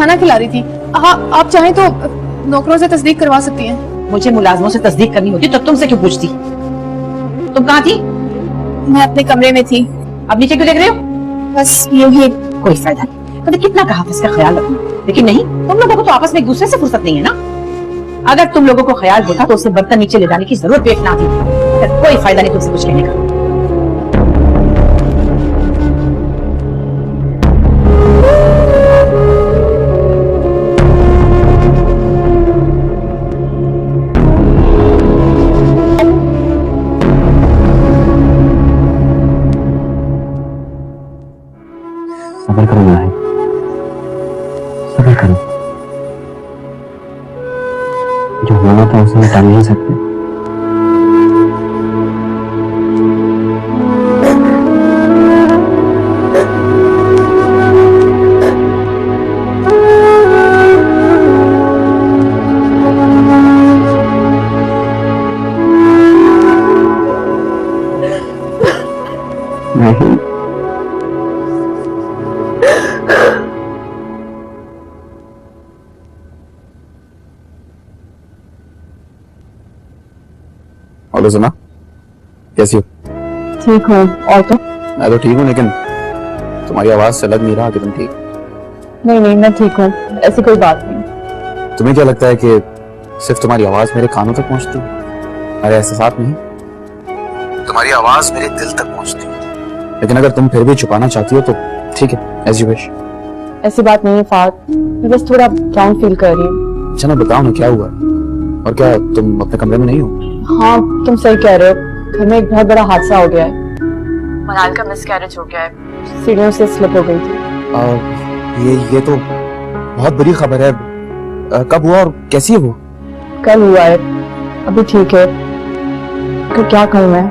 खाना खिला रही थी। हाँ, आप चाहें तो नौकरों से तस्दीक करवा सकती हैं। मुझे मुलाजमों से तस्दीक करनी होती तो तुमसे क्यों पूछती? तुम कहाँ थी? मैं अपने कमरे में थी। अब नीचे क्यों देख रहे हो? बस यूं ही। कोई फायदा नहीं। मैंने कितना कहा था इसका ख्याल रखना, लेकिन नहीं, तुम लोगों को तो आपस में एक दूसरे से फुर्सत नहीं है ना। अगर तुम लोगों को ख्याल होता तो उसे बर्तन नीचे ले जाने की जरूरत भी ना थी। कोई फायदा नहीं तुमसे कुछ कहने का। सब्र करो नाहिद, सब्र करो। जो होना था उसे मिटा नहीं सकते। नहीं, हेलो सुना, कैसी हो? ठीक हूँ। और तो मैं तो ठीक हूँ, लेकिन तुम्हारी आवाज से लग नहीं रहा कि तुम ठीक। नहीं, मैं ठीक हूँ, ऐसी कोई बात नहीं। तुम्हें क्या लगता है कि सिर्फ तुम्हारी आवाज मेरे कानों तक पहुंचती है? मेरे एहसास नहीं, तुम्हारी आवाज मेरे दिल तक पहुंचती है। लेकिन अगर तुम फिर भी छुपाना चाहती हो तो ठीक है, एज यू विश। ऐसी बात नहीं है फात, मैं बस थोड़ा डाउन फील कर रही हूँ। अच्छा ना, बताओ ना क्या हुआ? और क्या तुम अपने कमरे में नहीं हो? हाँ, तुम सही कह रहे हो, घर में एक बहुत बड़ा हादसा हो गया है। मनाल का मिसकैरेज हो गया है, सीढ़ियों से स्लिप हो गई थी। ये तो बहुत बुरी खबर है। कब हुआ और कैसी है वो? कल हुआ है, अभी ठीक है। तो क्या कहूँ मैं?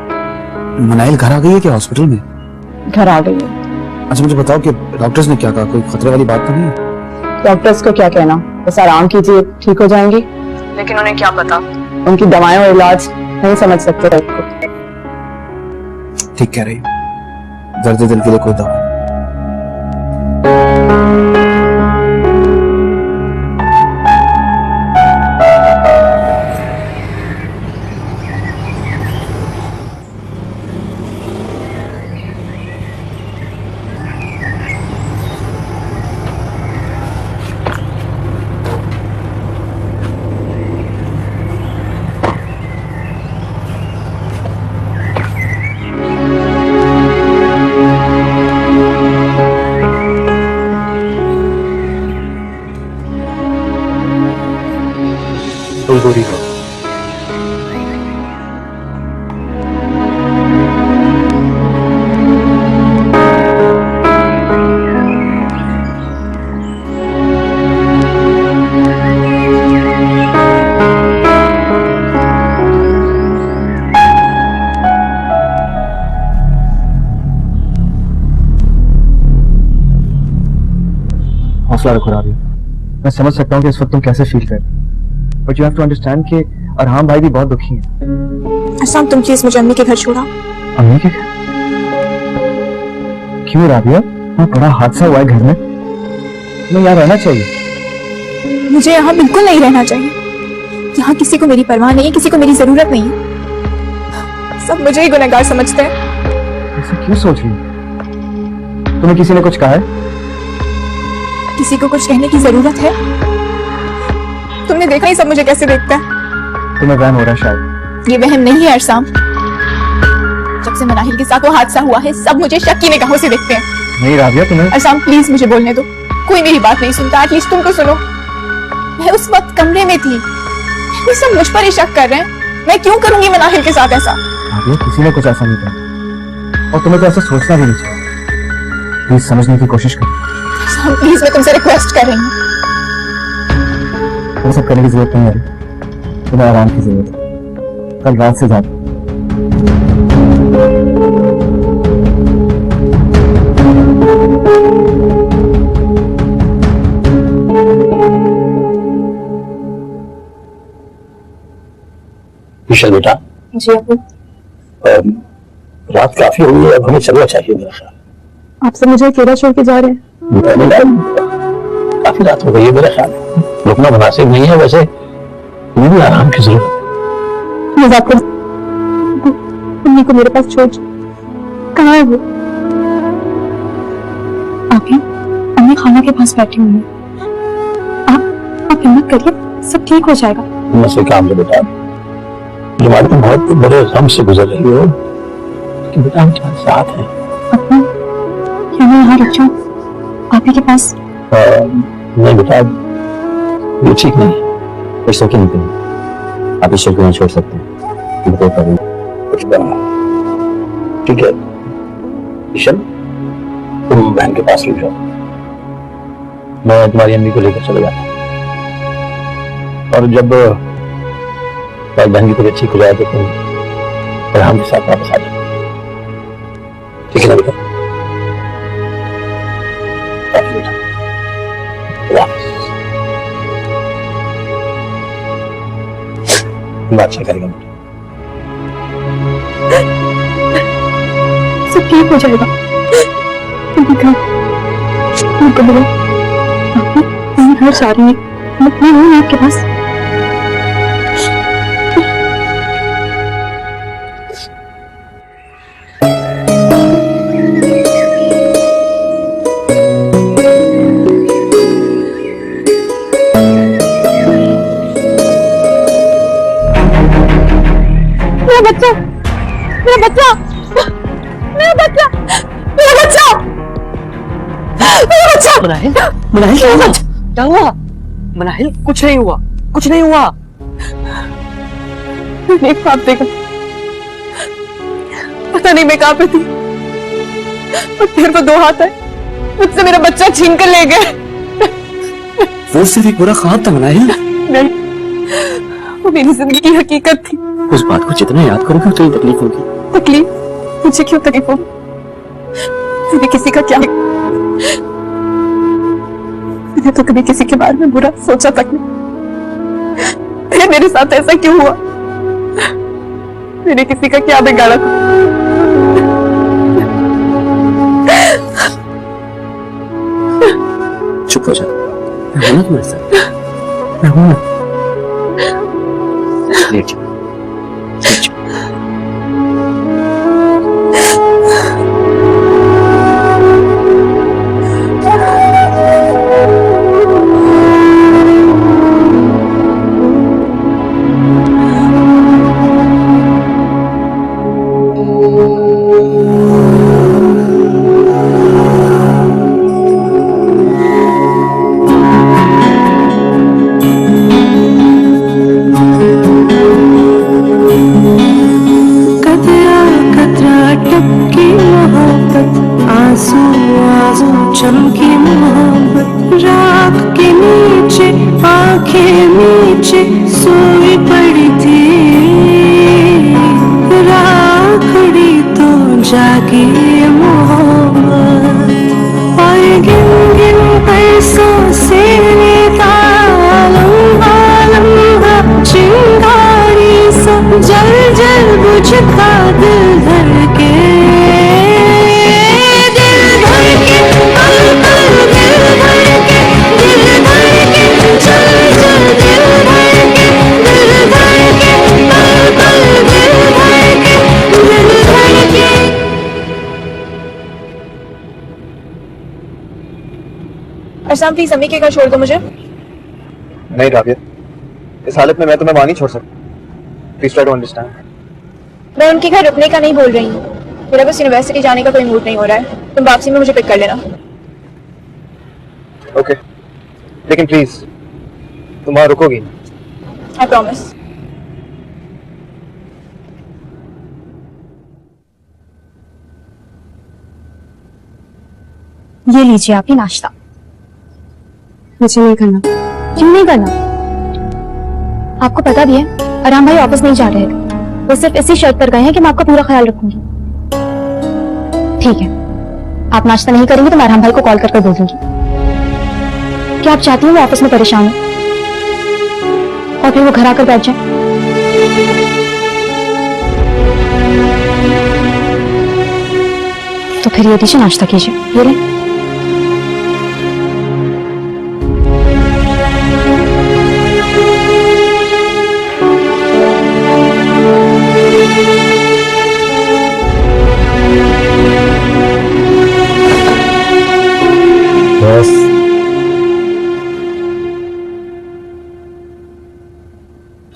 मनाइल घर आ गई है क्या हॉस्पिटल में? घर आ गई है। अच्छा मुझे बताओ कि डॉक्टर्स ने क्या कहा, कोई खतरे वाली बात तो नहीं है? डॉक्टर्स को क्या कहना, बस आराम कीजिए, ठीक हो जाएंगी। लेकिन उन्हें क्या पता, उनकी दवाएं और इलाज नहीं समझ सकते उसको। ठीक कह रही हो, दर्द दिल के लिए कोई दवा। बुरी हो। हौसला रखो राबिया, मैं समझ सकता हूँ कि इस वक्त तुम कैसे फील कर रहे हो, but you have to understand कि अरहाम भाई भी बहुत दुखी हैं। अरसाम, तुम प्लीज मुझे अम्मी के घर छोड़ा। अम्मी के घर? क्यों राबिया, बहुत बड़ा हादसा हुआ है घर में, तुम्हें यहाँ रहना चाहिए। मुझे यहाँ बिल्कुल नहीं रहना चाहिए। यहाँ किसी को मेरी परवाह नहीं है, किसी को मेरी जरूरत नहीं है। सब मुझे ही गुनहगार समझते हैं। ऐसा क्यों सोच रही हो? तुम्हें किसी ने कुछ कहा है? किसी को कुछ कहने की जरूरत है? तुमने देखा ही सब मुझे कैसे देखता है। तुम्हें वहम हो रहा है शायद। ये वहम नहीं है अरसाम, जब से मनाहिल के साथ वो हादसा हुआ है सब मुझे शक की निगाहों से देखते हैं। नहीं राबिया, तुम्हें। अरसाम प्लीज मुझे बोलने दो, कोई मेरी बात नहीं सुनता, एटलीस्ट तुम तो सुनो। मैं उस वक्त कमरे में थी, ये सब मुझ पर ही शक कर रहे हैं। मैं क्यों करूंगी मनाहिल के साथ ऐसा? राबिया, किसी ने कुछ ऐसा नहीं कहा और तुम्हें तो ऐसा सोचना भी नहीं चाहिए। प्लीज समझने की कोशिश करो। अरसाम प्लीज, मैं तुमसे रिक्वेस्ट कर रही हूँ। वो सब करने की जरूरत नहीं है, तुम्हें आराम की जरूरत है। कल रात से ज्यादा विशाल बेटा। जी अबू। रात काफी हुई है, अब हमें चलना चाहिए मेरा ख्याल। आपसे मुझे अकेला छोड़ के जा रहे हैं? काफी काफी रात हो गई है मेरे ख्याल में रुकना मुनासिब नहीं है। वैसे तुम्हें भी आराम की जरूरत है। मजाक कर उन्हीं को मेरे पास छोड़ कहाँ है वो? आप ही अम्मी खाना के पास बैठी हुई है। आप हिम्मत करिए, सब ठीक हो जाएगा। मसले काम से बेटा तुम्हारे तो बहुत बड़े गम से गुजर रही हो कि बेटा हम तुम्हारे साथ हैं। अपना क्या मैं यहाँ रख जाऊँ आप ही के पास? नहीं बेटा ये ठीक नहीं है। इट्स ओके नहीं, आप इस को छोड़ सकते हैं। बताओ कभी ठीक है ईशन तुम बहन के पास ले जाओ, मैं तुम्हारी अम्मी को लेकर चले जाता हूँ और जब तुम्हारी बहन की तबीयत ठीक हो जाए तो तुम फरहान के साथ वापस आ जाओ। ठीक है ना बेटा? काफी बेटा अच्छा करेगा बेटा। सब ठीक हो जाएगा। घर जा रही है, मैं हूँ आपके पास। मेरा बच्चा, मेरा बच्चा, मेरा बच्चा, मेरा बच्चा, मेरा बच्चा। मुनाहिल, मुनाहिल क्या हुआ? क्या हुआ? मुनाहिल कुछ नहीं हुआ, कुछ नहीं हुआ। नहीं पाप देगा, पता नहीं मैं कहाँ पे थी और फिर वो दो हाथ आए मुझसे मेरा बच्चा छीन कर ले गए। वो सिर्फ एक बुरा ख्वाब था मुनाहिल। नहीं, वो मेरी जिंदगी की हकीकत थी। उस बात को जितना याद करोगे उतनी तकलीफ होगी। तकलीफ? मुझे क्यों तकलीफ होगी? मैंने किसी का क्या, मैंने तो कभी किसी के बारे में बुरा सोचा तक नहीं। फिर मेरे साथ ऐसा क्यों हुआ? मैंने किसी का क्या बिगाड़ा था? चुप हो जा, मैं हूं ना तुम्हारे साथ, मैं हूं ना। लेट जा, लेट जा। चमकी मोहब्बत राख के नीचे, आंखें नीचे सोई पड़ी थी, राखड़ी तो जागी मोहब्बत और गिन गिन कर सांसे लेता लम्हा लम्हा चिंगारी सा जल जल बुझता दिल धर के। अरसाम प्लीज अम्मी के घर छोड़ दो मुझे। नहीं राबिया, इस हालत में मैं तुम्हें वहां नहीं छोड़ सकता। Please try to understand. मैं उनके घर रुकने का नहीं बोल रही हूँ, मेरा बस यूनिवर्सिटी जाने का कोई मूड नहीं हो रहा है। तुम वापसी में मुझे पिक कर लेना। ओके, लेकिन प्लीज तुम वहां रुकोगी ना? I promise. ये लीजिए आपकी नाश्ता। मुझे नहीं करना। क्यों नहीं करना? आपको पता भी है आराम भाई वापस नहीं जा रहे हैं, वो सिर्फ इसी शर्त पर गए हैं कि मैं आपका पूरा ख्याल रखूंगी। ठीक है, आप नाश्ता नहीं करेंगे तो मैं आराम भाई को कॉल करके बोल दूंगी। क्या आप चाहती हैं वो आपस में परेशान हो और फिर वो घर आकर बैठ जाए? तो फिर ये लीजिए नाश्ता कीजिए। ये लें।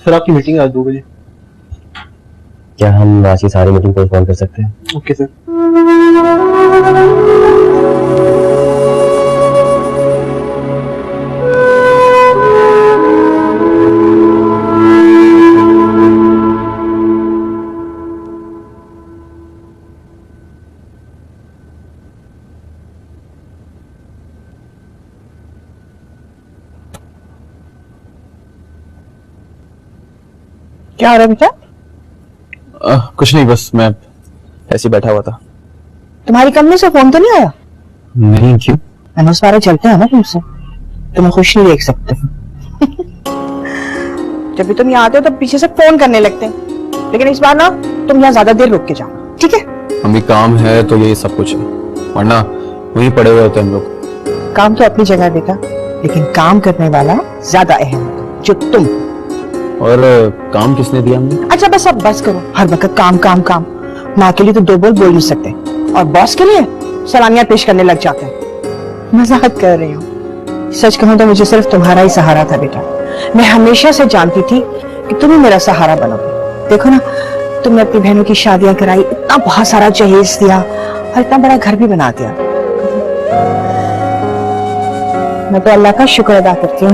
सर आपकी मीटिंग आज 2 बजे। क्या हम आज की सारी मीटिंग पोस्टपोन कर सकते हैं? Okay sir. क्या हो रहा है बेटा? कुछ नहीं, बस मैं ऐसे ही बैठा हुआ था। तुम्हारी कंपनी से फोन तो नहीं आया? नहीं, क्यों? अनस वाले चलते हैं ना तुमसे, तुम्हें खुश नहीं देख सकते। जब भी तुम यहाँ आते हो तो पीछे से फोन करने लगते हैं, लेकिन इस बार ना तुम यहाँ ज्यादा देर रुक के जाना, ठीक है? अम्मी काम है तो यही सब कुछ है, वरना वहीं पड़े हुए होते हम लोग। काम तो अपनी जगह है बेटा, लेकिन काम करने वाला ज्यादा अहम है, जो तुम। और काम किसने दिया हमने? अच्छा बस अब बस करो, हर वक्त काम काम काम। माँ के लिए तो 2 बोल नहीं सकते, और बॉस के लिए सलामियां पेश करने लग जाते हैं। मजाक कर रही हूँ, सच कहूँ तो मुझे सिर्फ तुम्हारा ही सहारा था बेटा। मैं हमेशा से जानती थी कि तुम ही मेरा सहारा बनोगे। देखो ना, तुमने अपनी बहनों की शादियां कराई, इतना बहुत सारा जहेज दिया, और इतना बड़ा घर भी बना दिया। मैं तो अल्लाह का शुक्र अदा करती हूँ।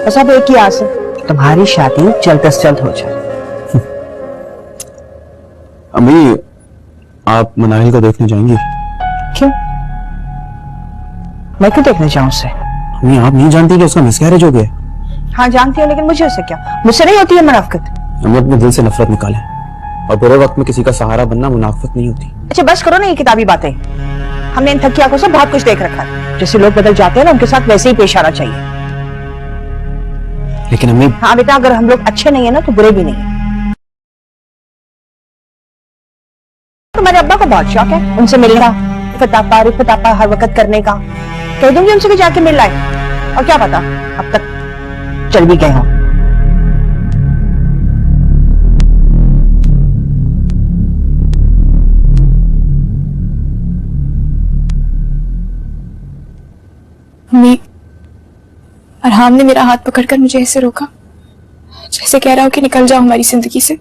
बस अब एक ही आस है, तुम्हारी शादी जल्द से जल्द हो जाए। अम्मी, आप मनाहिल को देखने जाएंगी? क्यों? मैं क्यों देखने जाऊं उसे? अम्मी, आप नहीं जानती कि उसका मिसकैरेज हो गया? हाँ जानती हूँ, लेकिन मुझे उससे क्या? मुझसे नहीं होती है मुनाफिकत। अम्मी, अपने दिल से नफरत निकालें, और बुरे वक्त में किसी का सहारा बनना मुनाफिकत नहीं होती। अच्छा बस करो ना ये किताबी बातें। हमने इन थकी आंखों से बहुत कुछ देख रखा है। जैसे लोग बदल जाते हैं ना, उनके साथ वैसे ही पेश आना चाहिए। लेकिन अम्मी, हाँ बेटा, अगर हम लोग अच्छे नहीं है ना तो बुरे भी नहीं है। तुम्हारे अब्बा को बहुत शौक है उनसे मिलने का, फताफा हर वक्त करने का। कह दूंगी उनसे भी जाके मिल लाए, और क्या पता अब तक चल भी गए हों। अम्मी, अरहाम ने मेरा हाथ पकड़कर मुझे ऐसे रोका, जैसे कह रहा हो कि निकल जाओ हमारी जिंदगी से।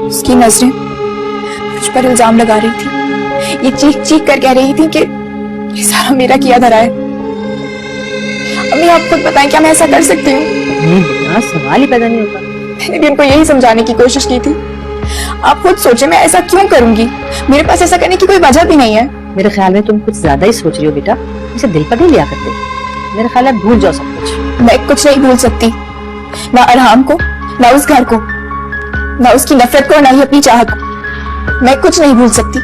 उसकी नजरें मुझ पर इल्जाम लगा रही थी, ये चीख चीख कर कह रही थी कि ये सारा मेरा किया धरा है। अम्मी, आप खुद बताएं, क्या मैं ऐसा कर सकती हूँ? सवाल ही पैदा नहीं होता। मैंने भी उनको यही समझाने की कोशिश की थी। आप खुद सोचे, मैं ऐसा क्यों करूंगी? मेरे पास ऐसा करने की कोई वजह भी नहीं है। मेरे ख्याल में तुम कुछ ज्यादा ही सोच रही हो बेटा, इसे दिल पर नहीं लिया करते। मेरे ख्याल है भूल जाओ सब कुछ। मैं कुछ नहीं भूल सकती, ना अरहाम को, ना उस घर को, ना उसकी नफरत को, ना ही अपनी चाहत को। मैं कुछ नहीं भूल सकती।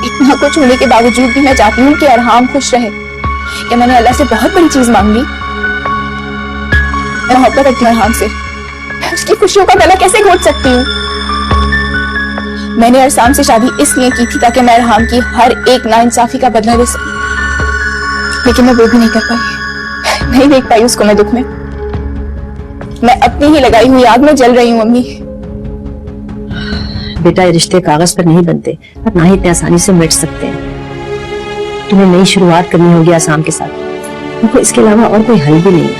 इतना कुछ होने के बावजूद भी मैं चाहती हूँ कि अरहाम खुश रहे। क्या मैंने अल्लाह से बहुत बड़ी चीज मांग ली? मैं मोहब्बत रखती हूँ अरहाम से, मैं उसकी खुशियों का गला कैसे घोट सकती हूँ? मैंने अरसाम से शादी इसलिए की थी ताकि मैं अरहाम की हर एक नाइंसाफी का बदला ले सकूं, लेकिन मैं वो भी नहीं कर पाई। नहीं देख पाई उसको मैं दुख में। मैं अपनी ही लगाई हुई आग में जल रही हूँ अम्मी। बेटा, ये रिश्ते कागज पर नहीं बनते और ना ही इतनी आसानी से मिट सकते हैं। तुम्हें नई शुरुआत करनी होगी आसाम के साथ, क्योंकि इसके अलावा और कोई हल भी नहीं है।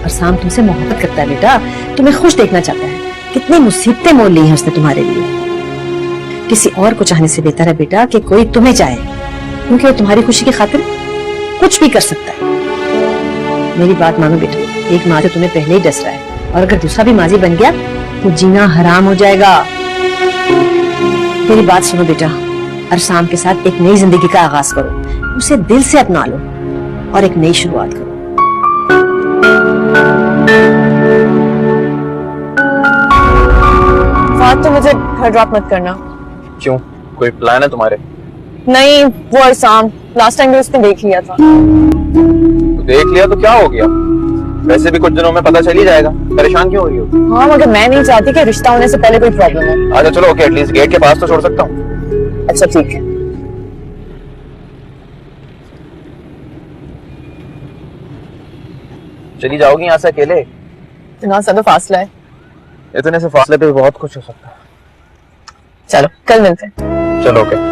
आसाम तुमसे मोहब्बत करता है बेटा, तुम्हें खुश देखना चाहता है। कितनी मुसीबतें मोल ली हैं उसने तुम्हारे लिए। किसी और को चाहने से बेहतर है बेटा कि कोई तुम्हें चाहे, क्योंकि वो तुम्हारी खुशी की खातिर कुछ भी कर सकता है। मेरी बात मानो बेटा, एक माँ तो तुम्हें पहले ही डस रहा है, और अगर दूसरा भी माजी बन गया तो जीना हराम हो जाएगा। मेरी बात सुनो बेटा, अरसाम के साथ एक नई जिंदगी का आगाज करो, उसे दिल से अपना लो और एक नई शुरुआत करो। फात, तो मुझे घर ड्रॉप मत करना। क्यों? कोई प्लान है तुम्हारे? नहीं, वो अरसाम लास्ट टाइम भी उसने देख लिया था। तो देख लिया तो क्या हो गया? वैसे भी कुछ दिनों में पता चल ही जाएगा। परेशान क्यों हो रही हो? हाँ, मगर मैं नहीं चाहती कि रिश्ता होने से पहले कोई प्रॉब्लम हो। अच्छा चलो, ओके, एटलीस्ट गेट के पास तो छोड़ सकता हूँ। अच्छा ठीक है। चली जाओगी यहाँ से अकेले? इतना सा तो फासला है। इतने से फासले पे बहुत कुछ हो सकता है। चलो कल मिलते हैं। चलो okay.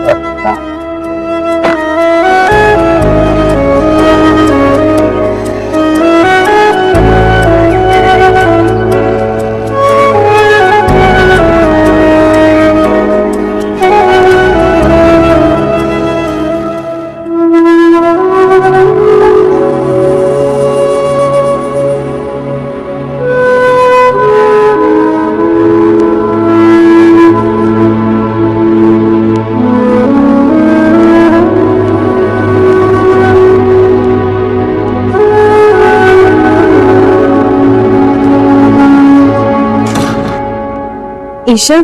Isha,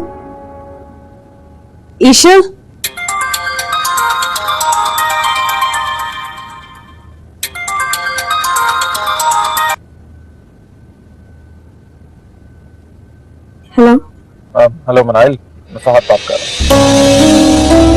Isha, hello. Hello Manail, मैं फहद बात कर रहा हूँ।